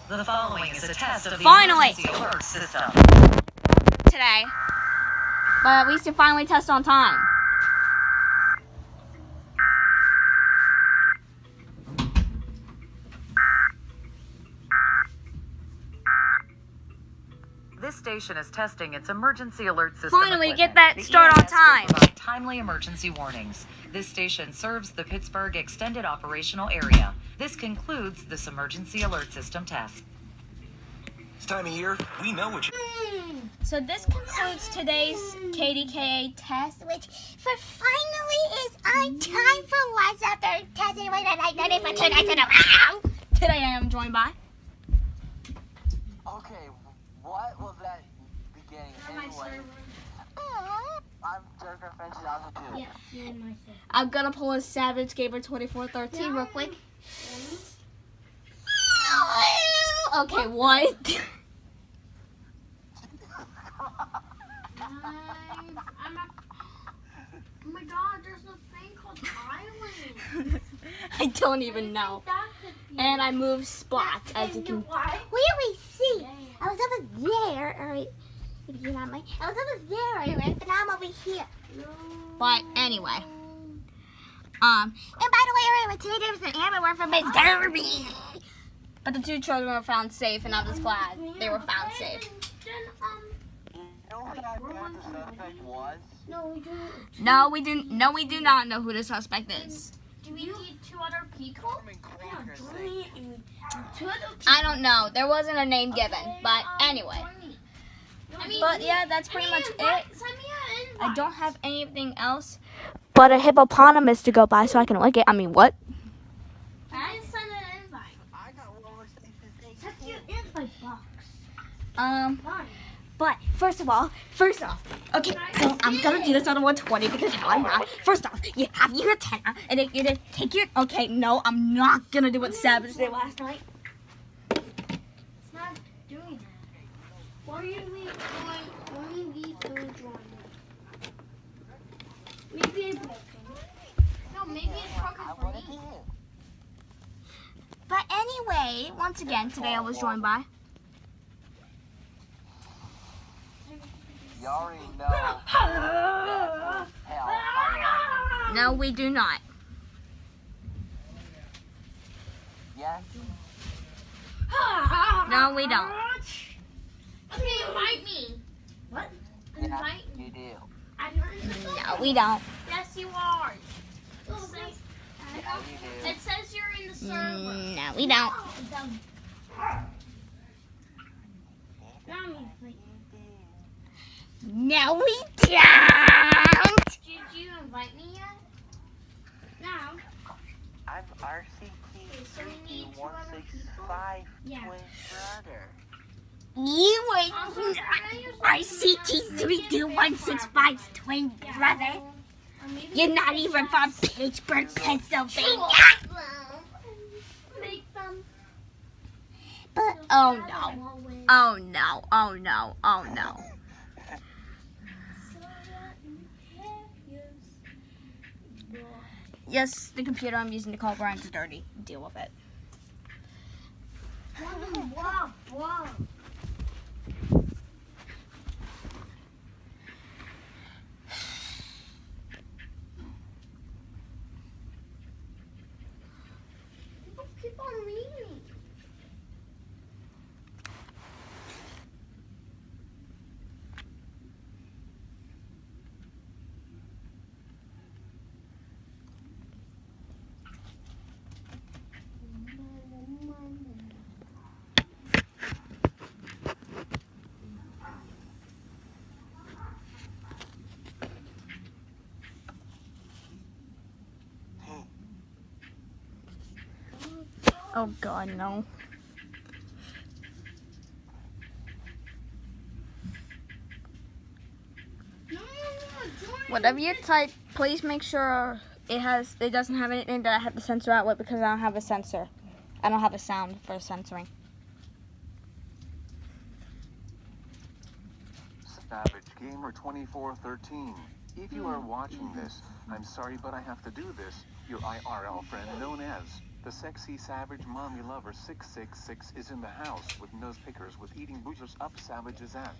The following is a test of the Finally! emergency alert system. Today. But at least you finally test on time. This station is testing its emergency alert system. Finally, get equipment. that The start on EAS will time. provide timely emergency warnings. This station serves the Pittsburgh Extended Operational Area. This concludes this emergency alert system test. This time of year, we know what you... So this concludes today's KDKA test, which for finally is on time for once after testing late at night for 2 nights in a row. Today I am joined by... Okay, what was that beginning anyway? I'm Jerker French 2002. Yeah, you're in my system. I'm gonna pull a Savage Gamer 2413 real quick. Okay, what? Oh my god, there's a thing called island. I don't even know. And I move spots, as you can clearly see. I was over there, alright. If you're not my, I was over there, alright, but now I'm over here. But anyway. And by the way, alright, today there was an ambulance from Miss Derby. But the 2 children were found safe, and I'm just glad they were found safe. You know who that suspect was? No, we do. No, we do not know who the suspect is. Do we need 2 other people? I don't know. There wasn't a name given, but anyway. But yeah, that's pretty much it. Send me an invite. I don't have anything else but a hippopotamus to go by so I can lick it. I mean, what? I send an invite. I got one more thing to say. Check your invite box. But first off, okay, so I'm gonna do this on a 120 because why not? First off, you have your antenna and then you take your, okay, no, I'm not gonna do what Savage did last night. It's not doing that. Why are you only these 2 drawing? Maybe it's broken. No, maybe it's broken for me. But anyway, once again, today I was joined by... You already know. Hell, No, we do not. yeah. No, we don't. Okay, invite me. What? Yeah, Invite me. you do. I'm not in the phone. No, we don't. Yes, you are. Yeah, you do. It says you're in the server. No, we don't. No, we don't. Did you invite me yet? No. I'm So we need 2 other people? RCT165 Yeah. twin brother. You Also, were I RCT32165's twin brother. You're not even from Pittsburgh, Pennsylvania. Make them. But, oh no. Oh no. Oh no. Oh no. Yes, the computer I'm using to call Brian's dirty. Deal with it. Whoa. People keep on leaving. Oh god, no. Whatever you type, please make sure it doesn't have anything that I have to censor out with because I don't have a sensor. I don't have a sound for censoring. Savage Gamer 2413. If you are watching this, I'm sorry, but I have to do this. Your IRL friend known as The sexy savage mommy lover 666 is in the house with nose pickers with eating boozers up savages at.